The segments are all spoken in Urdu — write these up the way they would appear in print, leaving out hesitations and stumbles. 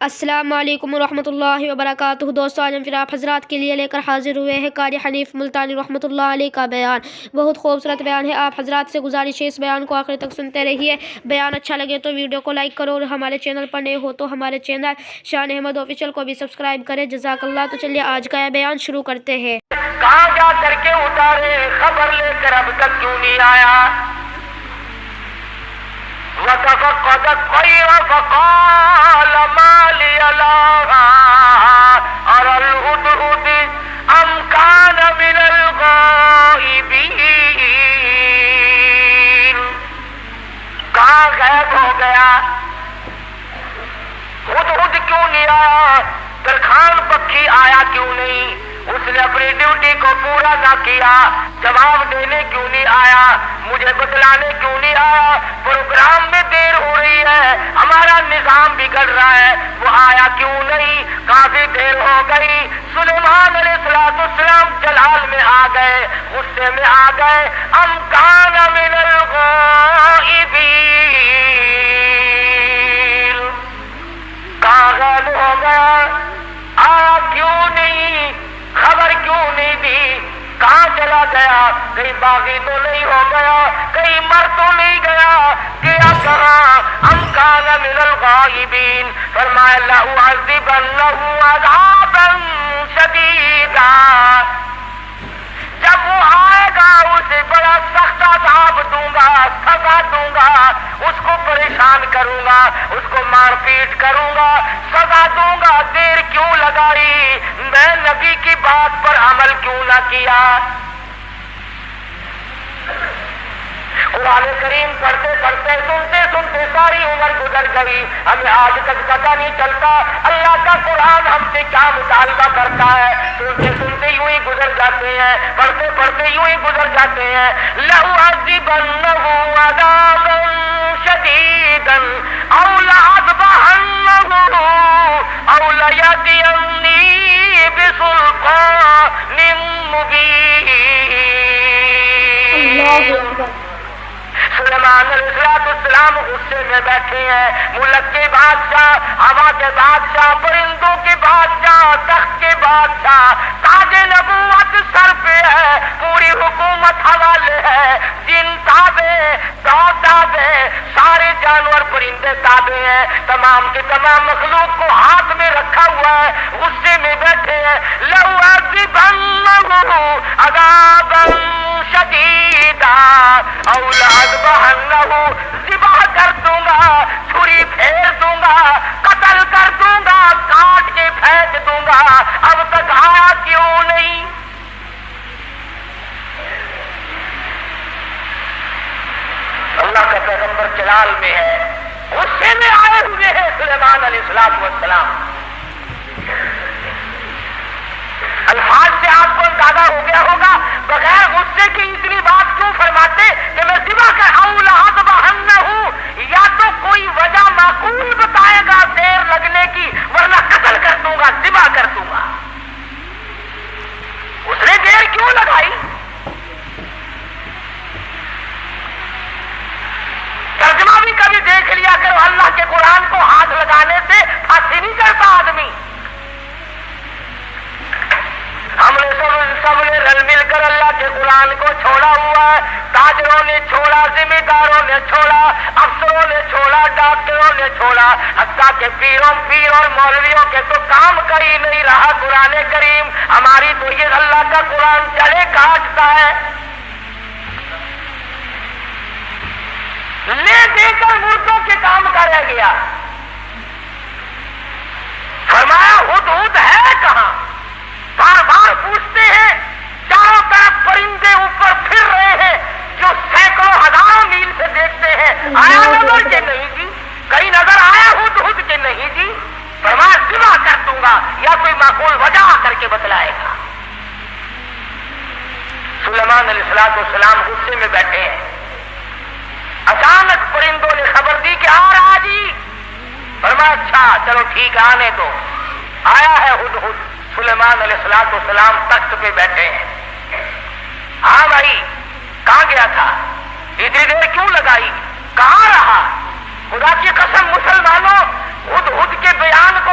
السلام علیکم ورحمۃ اللہ وبرکاتہ۔ دوستو آج ہم پھر آپ حضرات کے لیے لے کر حاضر ہوئے ہیں قاری حنیف ملتانی رحمۃ اللہ علیہ کا بیان۔ بہت خوبصورت بیان ہے، آپ حضرات سے گزارش ہے اس بیان کو آخر تک سنتے رہیے۔ بیان اچھا لگے تو ویڈیو کو لائک کرو اور ہمارے چینل پر نئے ہو تو ہمارے چینل شان احمد آفیشیل کو بھی سبسکرائب کریں، جزاک اللہ۔ تو چلیے آج کا یہ بیان شروع کرتے ہیں۔ کہاں جا کر کے اتارے، خبر لے کر اب تک کیوں نہیں آیا؟ وَتَفَقَّدَ الطَّيْرَ فَقَالَ مَا لِيَ لَا أَرَى الْهُدْهُدَ أَمْ كَانَ مِنَ الْغَائِبِينَ۔ کہاں غائب ہو گیا؟ ہدہد کیوں نہیں آیا؟ درخان پکھی آیا کیوں نہیں؟ اس نے اپنی ڈیوٹی کو پورا نہ کیا، جواب دینے کیوں نہیں آیا؟ مجھے بتلانے کیوں نہیں آیا؟ پروگرام میں دیر ہو رہی ہے، ہمارا نظام بگڑ رہا ہے، وہ آیا کیوں نہیں؟ کافی دیر ہو گئی۔ سلیمان علیہ السلام جلال میں آ گئے، غصے میں آ گئے۔ ام کان من الغائبین، کہاں غائب ہو گیا؟ آیا کیوں نہیں؟ خبر کیوں نہیں دی؟ کہاں چلا گیا؟ کہیں باغی تو نہیں ہو گیا؟ کہیں مر تو نہیں گیا؟ کیا کہاں؟ ام کان من الغائبین، فرمایا لَأُعَذِّبَنَّهُ عَذَابًا شَدِيدًا، جب وہ آئے گا اسے بڑا سخت عذاب دوں گا، سزا دوں گا، اس کو پریشان کروں گا، اس کو مار پیٹ کروں گا، سزا دوں گا۔ دیر کیوں لگائی؟ میں نبی کی بات پر عمل کیوں نہ کیا؟ قرآن کریم پڑھتے پڑھتے سنتے سنتے ساری عمر گزر گئی، ہمیں آج تک پتہ نہیں چلتا اللہ کا قرآن ہم سے کیا مطالبہ کرتا ہے۔ سنتے سنتے یوں ہی گزر جاتے ہیں، پڑھتے پڑھتے یوں ہی گزر جاتے ہیں۔ لَأُعَذِّبَنَّهُ عَذَابًا شَدِيدًا أَوْ لَأَذْبَحَنَّهُ أَوْ لَيَأْتِيَنِّي بِسُلْطَانٍ مُبِينٍ۔ سلیمان علیہ السلام غصے میں بیٹھے ہیں، ملک کے بادشاہ، ہوا کے بادشاہ، پرندوں کے بادشاہ، تخت کے بادشاہ، تاج نبوت سر پہ ہے، پوری حکومت حوالے ہے، جن تابع، دو تابع، سارے جانور پرندے تابع ہیں، تمام کے تمام مخلوق کو ہاتھ میں رکھا ہوا ہے، غصے میں بیٹھے ہیں۔ لَأُعَذِّبَنَّهُ عَذَابًا شَدِيدًا أَوْ لَأَذْبَحَنَّهُ، ذبح کر دوں گا، چھری پھیر دوں گا، قتل کر دوں گا، کاٹ کے پھینک دوں گا۔ اب تک آیا کیوں نہیں؟ اللہ کا پیغمبر جلال میں ہے، غصے میں آئے ہوئے ہیں سلیمان علیہ السلام۔ الفاظ سے آپ کو اندازہ ہو گیا ہوگا بغیر غصے کی اتنی بات کیوں فرماتے کہ میں ذبح کر أَوْ لَأَذْبَحَنَّهُ، یا تو کوئی وجہ معقول بتائے گا دیر لگنے کی، ورنہ قتل کر دوں گا، ذبح کر دوں گا۔ اس نے دیر کیوں لگائی؟ ترجمہ بھی کبھی دیکھ لیا کرو، اللہ کے قرآن کو ہاتھ لگانے سے پھانسی نہیں کرتا آدمی۔ ہم نے سب نے رل مل کر اللہ کے قرآن کو چھوڑا ہوا ہے، تاجروں نے چھوڑا، ذمہ داروں نے چھوڑا، افسروں نے چھوڑا، ڈاکٹروں نے چھوڑا، حتیٰ کہ پیر اور مولویوں کے تو کام کا ہی نہیں رہا قرآن کریم۔ ہماری تو یہ اللہ کا قرآن چڑھے کاٹتا ہے، لے دے کر مردوں کے کام کا رہ گیا۔ فرمایا ہدہد ہے کہاں؟ بار بار پوچھتے ہیں، چاروں طرف پرندے اوپر پھر رہے ہیں جو سینکڑوں ہزاروں میل سے دیکھتے ہیں، آیا نظر کہ نہیں جی؟ کہیں نظر آیا ہدہد کہ نہیں جی؟ فرمایا ذبح کر دوں گا، یا کوئی معقول وجہ آ کر کے بتلائے گا۔ سلیمان علیہ السلام غصے میں بیٹھے ہیں، اچانک پرندوں نے خبر دی کہ آ رہا جی۔ فرمایا اچھا چلو ٹھیک ہے، آنے دو۔ آیا ہے ہدہد۔ سلیمان علیہ السلام تخت پہ بیٹھے ہیں۔ ہاں بھائی کہاں گیا تھا؟ اتنی دیر کیوں لگائی؟ کہاں رہا؟ خدا کی قسم مسلمانوں، ہدہد کے بیان کو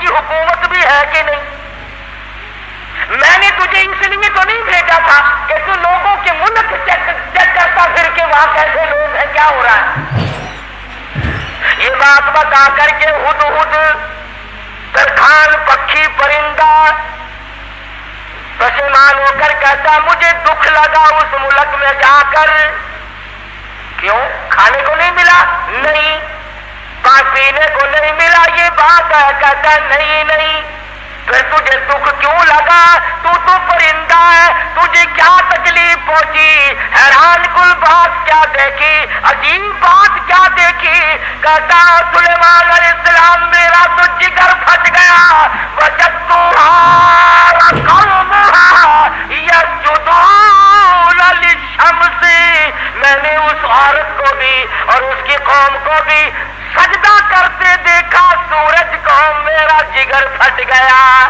کی حکومت بھی ہے کہ نہیں؟ میں نے تجھے اس لیے تو نہیں بھیجا تھا کہ تو لوگوں کے ملک چیک کرتا پھر کے وہاں کیسے لوگ ہیں، کیا ہو رہا ہے۔ یہ بات بتا کر کے ہدہد ترکھان پکھی پرندہ پشیمان ہو کر کہتا مجھے دکھ لگا اس ملک میں جا کر۔ کیوں؟ کھانے کو نہیں ملا؟ نہیں۔ پینے کو نہیں ملا؟ یہ بات ہے۔ کہتا نہیں۔ پھر تجھے دکھ کیوں لگا؟ تو پرندہ ہے، تجھے کیا تکلیف پہنچی؟ حیران کل بات کیا دیکھی، عجیب بات کیا دیکھی؟ کہتا سلیمان علیہ السلام میرا تو جگر پھٹ گیا، وجدتها وقومها يسجدون للشمس، میں نے اس عورت کو بھی اور اس کی قوم کو بھی سجدہ کرتے دیکھا سورج کو، میرا جگر پھٹ گیا۔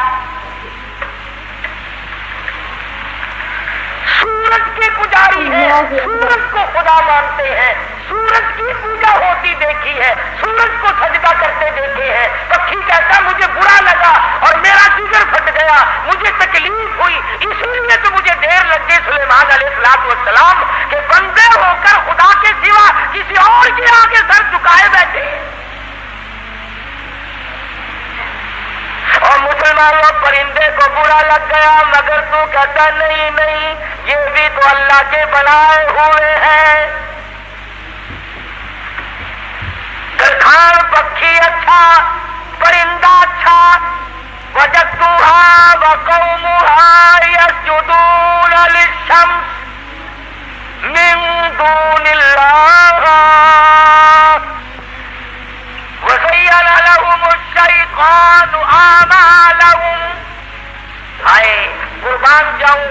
سورج کے پجاری ہیں، سورج کو خدا مانتے ہیں، سورج کی پوجا ہوتی دیکھی ہے، سورج کو سجدہ کرتے دیکھے ہیں۔ پکھی کہتا مجھے برا لگا اور میرا جگر پھٹ گیا، مجھے تکلیف ہوئی، اس لیے تو مجھے دیر لگ گئی سلیمان علیہ السلام کہ بندے ہو کر خدا کے سوا کسی اور کے آگے سر جھکائے بیٹھے۔ اور مسلمانوں پرندے کو برا لگ گیا، مگر تو کہتا نہیں، یہ بھی تو اللہ کے بنائے ہوئے ہیں۔ ترکھان پکھی اچھا، پرندہ اچھا، وجدتها وقومها يسجدون للشمس من دون الله وزين لهم الشيطان أعمالهم۔ ہائے قربان جاؤں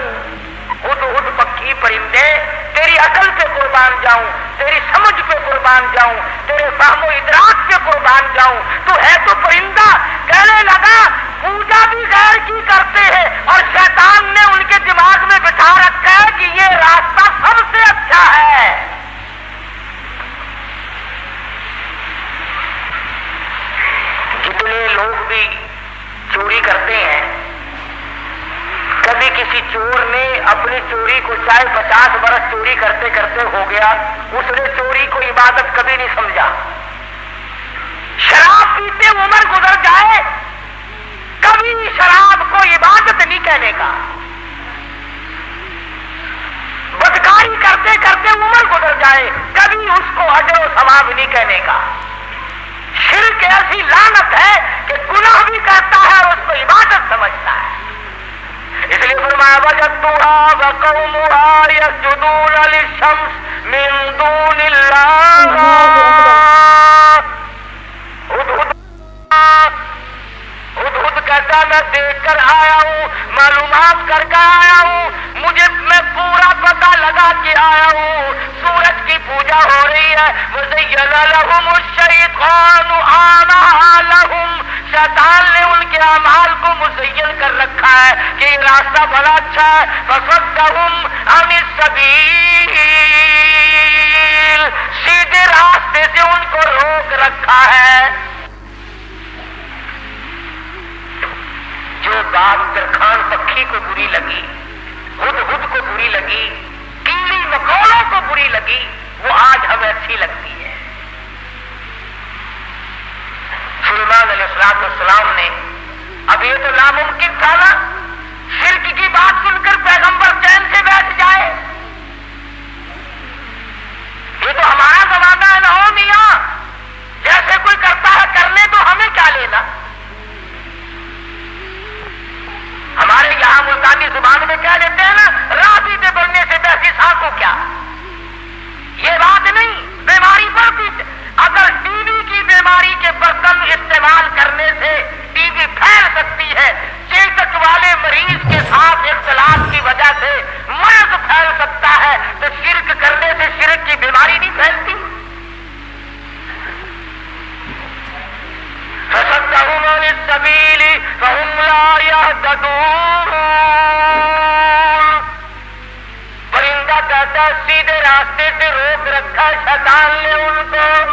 ہدہد پکھی پرندے، تیری عقل پہ قربان جاؤں، تیری سمجھ پہ قربان جاؤں، تیرے فہم و ادراک پہ قربان جاؤں۔ تو ہے تو پرندہ، کہنے لگا پوجا بھی غیر کی کرتے ہیں اور شیطان نے ان کے دماغ میں بٹھا رکھا ہے کہ یہ راستہ سب سے اچھا ہے۔ کتنے لوگ بھی چوری کرتے ہیں، کبھی کسی چور نے اپنی چوری کو چاہے 50 برس چوری کرتے کرتے ہو گیا، اس نے چوری کو عبادت کبھی نہیں سمجھا۔ شراب پیتے عمر گزر جائے، کبھی شراب کو عبادت نہیں کہنے کا۔ بدکاری کرتے کرتے عمر گزر جائے، کبھی اس کو اجر و ثواب نہیں کہنے کا۔ شرک ایسی لعنت ہے کہ گناہ بھی کرتا ہے اور اس کو عبادت سمجھتا ہے۔ اس لیے فرمایا وجدتها وقومها يسجدون للشمس من دون الله۔ ہدہد کہتا میں دیکھ کر آیا ہوں، معلومات کر کے آیا ہوں، میں پورا پتہ لگا کے آیا ہوں، سورج کی پوجا ہو رہی ہے۔ وزین لهم الشیطان اعمالهم، شیطان نے ان کے اعمال کو مزین کر رکھا ہے کہ یہ راستہ بڑا اچھا ہے۔ فصدهم عن السبیل، سیدھے راستے سے ان کو روک رکھا ہے۔ جو بات ترکھان پکھی کو بری لگی، ہدہد کو بری لگی، کیڑی مکوڑوں کو بری لگی، وہ آج ہمیں اچھی لگتی ہے۔ سلیمان علیہ السلام نے، اب یہ تو ناممکن تھا نا شرک کی بات سن کر پیغمبر چین سے بیٹھ جائے، یہ تو ہمارا زمانہ ہے، نہ ہو میاں جیسے کوئی کرتا ہے کرنے تو ہمیں کیا لینا۔ ہمارے یہاں ملتانی زبان میں کہہ لیتے ہیں نا، راضی دے بڑھنے سے بیسی سانس کو کیا، یہ بات نہیں۔ بیماری بڑھتی، اگر ٹی وی کی بیماری کے برتن استعمال کرنے سے ٹی وی پھیل سکتی ہے، چیچک والے مریض کے ساتھ اختلاط کی وجہ سے مرض پھیل سکتا ہے، تو شرک کرنے سے شرک کی بیماری نہیں پھیلتی۔ فصدهم عن السبيل فهم لا يهتدون۔ پرندہ کہتا سیدھے راستے سے روک رکھا شیطان نے ان کو۔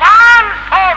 500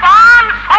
500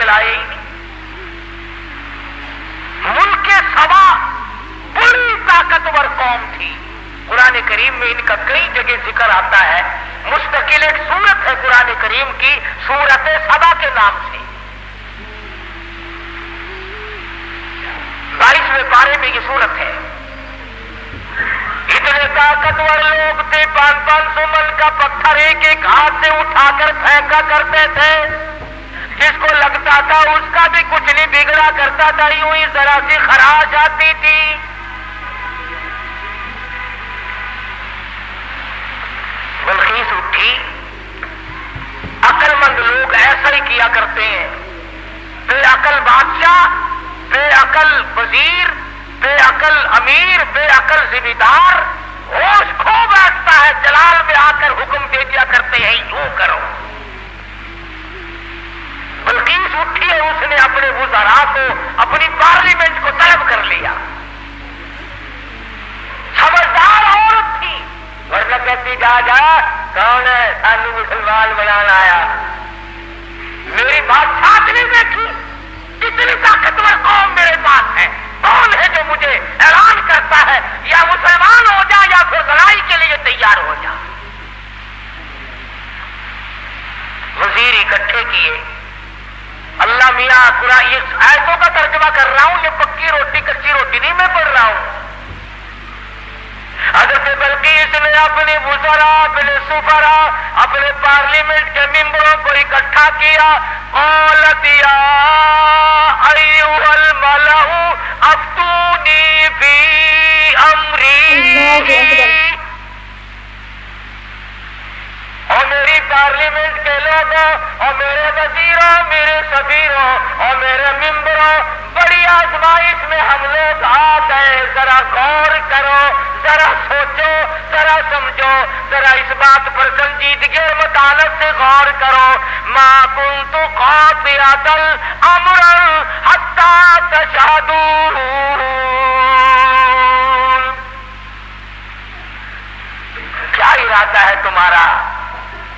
چلائے ہی نہیں. ملک سبا بڑی طاقتور قوم تھی. قرآن کریم میں ان کا کئی جگہ ذکر آتا ہے. مستقل ایک سورت ہے قرآن کریم کی, سورت سبا کے نام سے. 22ویں پارے میں یہ سورت ہے. اتنے طاقتور لوگ تھے, 500 من کا پتھر ایک ایک ہاتھ سے اٹھا کر پھینکا کرتے تھے. جس کو لگتا تھا اس کا بھی کچھ نہیں بگڑا کرتا تھا, یوں ہی ذرا سی خراش آتی تھی. بلقیس اٹھی. عقل مند لوگ ایسا ہی کیا کرتے ہیں. بے عقل بادشاہ, بے عقل وزیر, بے عقل امیر, بے عقل ذمہ دار ہوش کھو بیٹھتا ہے, جلال میں آ کر حکم دے دیا کرتے ہیں یوں کرو. بلقیس اٹھی اور اس نے اپنے وزراء کو, اپنی پارلیمنٹ کو طلب کر لیا. سمجھدار عورت تھی, ورنہ کہتی جا جا کون ہے سانو مسلمان بنانا آیا. میری بات ساتھ نہیں دیکھی, کتنی طاقتور قوم میرے پاس ہے. کون ہے جو مجھے اعلان کرتا ہے یا مسلمان ہو جا یا پھر لڑائی کے لیے تیار ہو جا. وزیر اکٹھے کیے. اللہ میاں قرآن یہ آیتوں کا ترجمہ کر رہا ہوں, یہ پکی روٹی کچی روٹی نہیں میں پڑھ رہا ہوں. حضرت بلقیس نے اپنے وزراء, اپنے سفراء, اپنے پارلیمنٹ کے ممبروں کو اکٹھا کیا. قالت یا ایھا الملأ افتونی فی امری. اور میری پارلیمنٹ کے لوگوں, اور میرے وزیروں, میرے سفیروں اور میرے ممبروں, بڑی آزمائش میں ہم لوگ آ گئے. ذرا غور کرو, ذرا سوچو, ذرا سمجھو, ذرا اس بات پر سنجیدگی اور متانت سے غور کرو. ما کنت قاطعۃ امرا حتی تشہدون. کیا ارادہ ہے تمہارا؟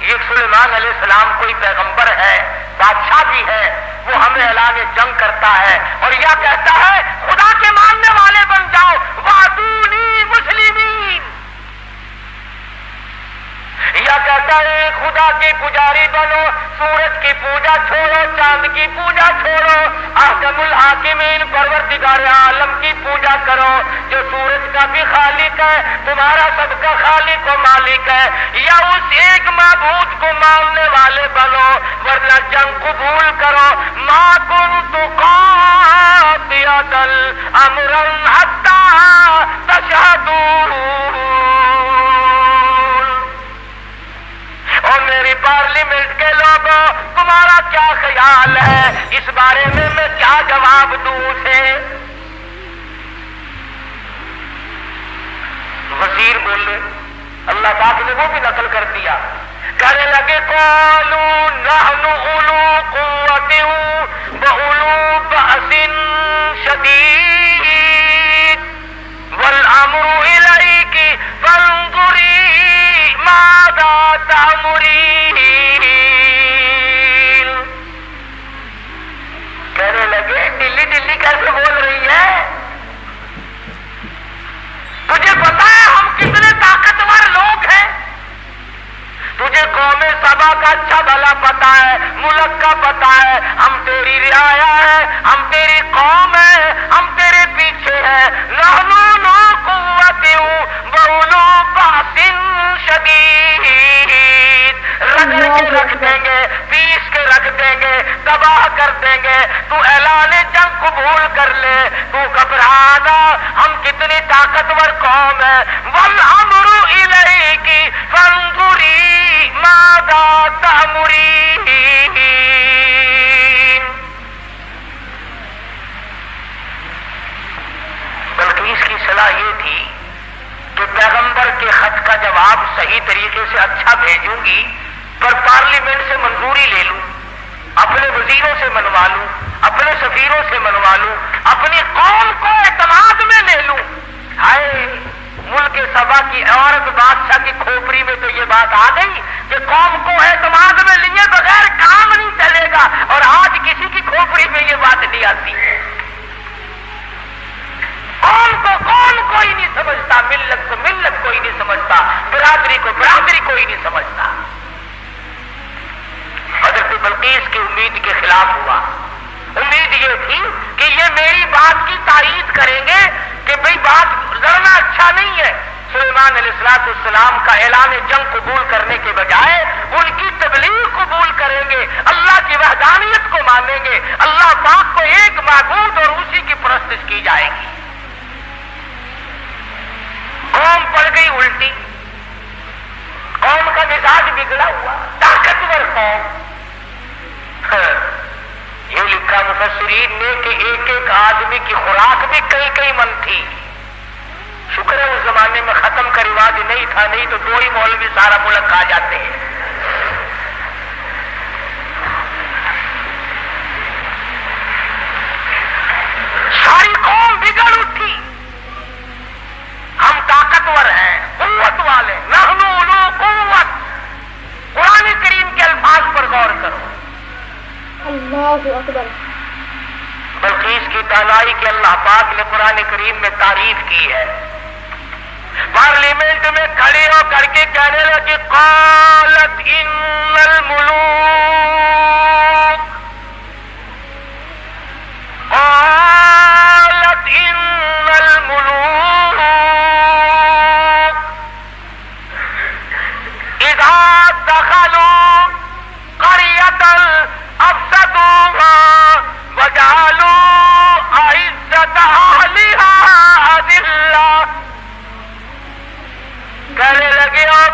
یہ سلیمان علیہ السلام کوئی پیغمبر ہے, بادشاہ بھی ہے, وہ ہمیں اعلان جنگ کرتا ہے اور یہ کہتا ہے خدا کے ماننے والے بن جاؤ. وَأَتُونِي مُسْلِمِينَ. یا کہتا ہے خدا کی پجاری بنو, سورج کی پوجا چھوڑو, چاند کی پوجا چھوڑو, احکم الحاکمین پروردگار عالم کی پوجا کرو جو سورج کا بھی خالق ہے, تمہارا سب کا خالق و مالک ہے. یا اس ایک معبود کو ماننے والے بنو, ورنہ جنگ قبول کرو. ما کنت قاطعۃ امرا حتی تشہدون. اور میری پارلیمنٹ کے لوگوں, تمہارا کیا خیال ہے اس بارے میں کیا جواب دوں اسے؟ وزیر بولے, اللہ پاک نے وہ بھی نقل کر دیا. کہنے لگے قالوا نحن اولو قوت واولو بأس شدید والامر الیک فانظری ماذا تأمرین. کہنے لگے ڈلی ڈلی کیسے بول رہی ہے؟ تجھے پتا ہے ہم کتنے طاقتور لوگ ہیں؟ تجھے قوم سبا کا اچھا بھلا پتا ہے, ملک کا پتا ہے. ہم تیری رعایا ہے, ہم تیری قوم ہے, ہم تیرے پیچھے ہیں. نحن اولو قوت واولو بأس شدید. رگڑ کے رکھ دیں گے, پیس کے رکھ دیں گے, تباہ کر دیں گے. تو اعلان جنگ قبول کر لے, تو گھبرانا, ہم کتنی طاقتور قوم ہے. والامر الیک فانظری ماذا تأمرین. بلقیس کی صلاح یہ تھی کہ پیغمبر کے خط کا جواب صحیح طریقے سے اچھا بھیجوں گی, پر پارلیمنٹ سے منظوری لے لوں, اپنے وزیروں سے منوا لوں, اپنے سفیروں سے منوا لوں, اپنی قوم کو اعتماد میں لے لوں. ہائے ملک سبا کی عورت بادشاہ کی کھوپڑی میں تو یہ بات آ گئی کہ قوم کو اعتماد میں لیے بغیر کام نہیں چلے گا. نہیں آتی ہے. قوم کو قوم کوئی نہیں سمجھتا, ملت کو ملت کوئی نہیں سمجھتا, برادری کو برادری کوئی نہیں سمجھتا. حضرت بلقیس کی امید کے خلاف ہوا. امید یہ تھی کہ یہ میری بات کی تائید کریں گے کہ بھئی بات لڑنا اچھا نہیں ہے. سلیمان علیہ السلام کا اعلان جنگ قبول کرنے کے بجائے ان کی تبلیغ قبول کریں گے, اللہ کی وحدانیت کو مانیں گے, اللہ پاک کو ایک معبود اور اسی کی پرستش کی جائے گی. قوم پڑ گئی الٹی, قوم کا مزاج بگڑا ہوا, طاقتور قوم. یہ لکھا مفسرین نے کہ ایک ایک آدمی کی خوراک بھی کئی کئی من تھی. شکر ہے اس زمانے میں ختم کا رواج نہیں تھا, نہیں تو 2 ہی مولوی سارا ملک کھا جاتے ہیں. ساری قوم بگڑ اٹھی. ہم طاقتور ہیں, قوت والے, نحن اولو قوت. قرآن کریم کے الفاظ پر غور کرو. اللہ اکبر. بلقیس کی دانائی کے اللہ پاک نے قرآن کریم میں تعریف کی ہے. پارلیمنٹ میں کھڑی ہو کر کے کہنے لگی قالت ان الملوک, قالت ان الملوک اذا دخلوا قرية افسدوها وجعلوا اعزة اهلها اذلة. کہنے لگے اور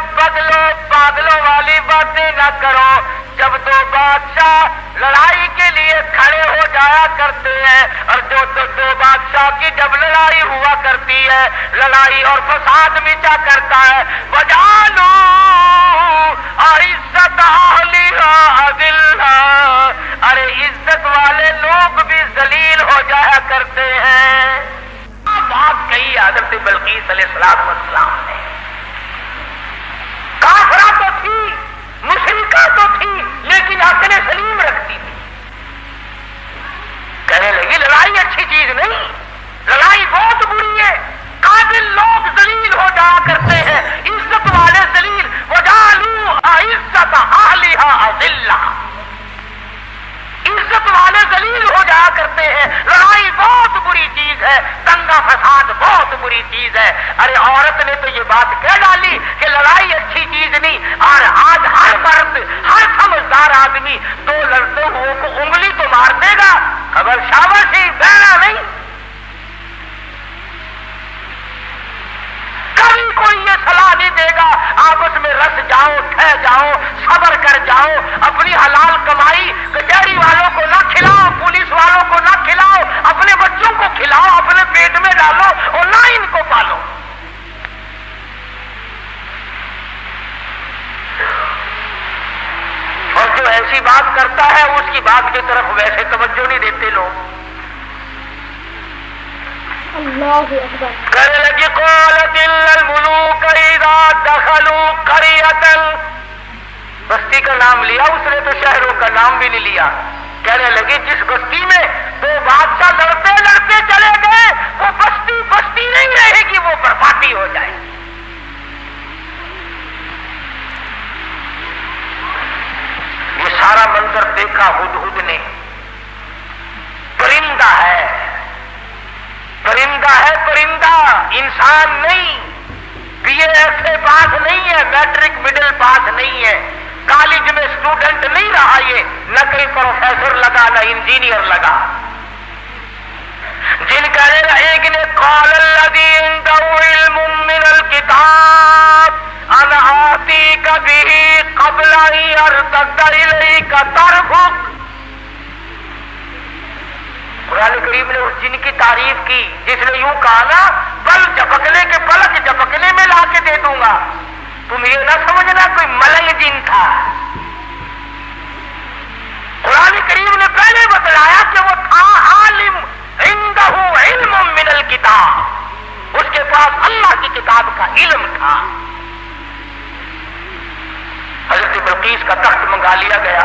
پاگلوں والی باتیں نہ کرو. جب 2 بادشاہ لڑائی کے لیے کھڑے ہو جایا کرتے ہیں اور جو 2 بادشاہ کی جب لڑائی ہوا کرتی ہے, لڑائی اور فساد مچا کرتا ہے, وجعلوا اعزة اهلها اذلة. ارے عزت والے لوگ بھی ذلیل ہو جایا کرتے ہیں. بات کہی حضرت بلقیس علیہ السلام نے. کافرہ تو تھی, مشرکہ تو تھی, لیکن عقل سلیم رکھتی تھی. کہنے لگی لڑائی اچھی چیز نہیں, لڑائی بہت بری ہے. قابل لوگ ذلیل ہو جایا کرتے ہیں, عزت والے ذلیل. وجعلوا اعزة اهلها اذلة. عزت والے ذلیل ہو جایا کرتے ہیں. لڑائی بہت بری چیز ہے, دنگا فساد بہت بری چیز ہے. ارے عورت نے تو یہ بات کہہ ڈالی کہ لڑائی اچھی چیز نہیں, اور آج ہر مرد, ہر سمجھدار آدمی 2 لڑتے ہوئے کو انگلی تو مار دے گا, خبر شاباشی بہنا نہیں. کبھی کوئی یہ صلاح نہیں دے گا آپس میں رس جاؤ, ٹھہ جاؤ, صبر کر جاؤ, اپنی حلال کمائی کچہری والوں کو نہ کھلاؤ, پولیس والوں کو نہ کھلاؤ, اپنے بچوں کو کھلاؤ, اپنے پیٹ میں ڈالو اور نہ ان کو پالو. اور جو ایسی بات کرتا ہے اس کی بات کی طرف ویسے توجہ نہیں دیتے لوگ. اللہ اکبر. کہنے لگی قالت ان الملوک اذا دخلوا قرية. بستی کا نام لیا اس نے تو شہروں کا نام بھی نہیں لیا. کہنے لگی جس بستی میں 2 بادشاہ لڑتے لڑتے چلے گئے وہ بستی بستی نہیں رہے گی, وہ بربادی ہو جائے گی. یہ سارا منظر دیکھا ہدہد نے. پرندہ ہے, پرندہ ہے, پرندہ, انسان نہیں. BA سے پاس نہیں ہے, میٹرک مڈل پاس نہیں ہے, کالج میں اسٹوڈنٹ نہیں رہا, یہ نہ کوئی پروفیسر لگا نہ انجینئر لگا. جن کا ایک نے قال الذی عنده علم من الکتاب انا آتیک به قبل ان یرتد الیک طرفک. قرآن کریم نے اس جن کی تعریف کی جس نے یوں کہا نا پل جھپکنے کے پلک جھپکنے میں لا کے دے دوں گا. تم یہ نہ سمجھنا کوئی ملنگ جن تھا. قرآن کریم نے پہلے بتلایا کہ وہ تھا عالم, عنده علم من الکتاب, اس کے پاس اللہ کی کتاب کا علم تھا. حضرت بلقیس کا تخت منگا لیا گیا,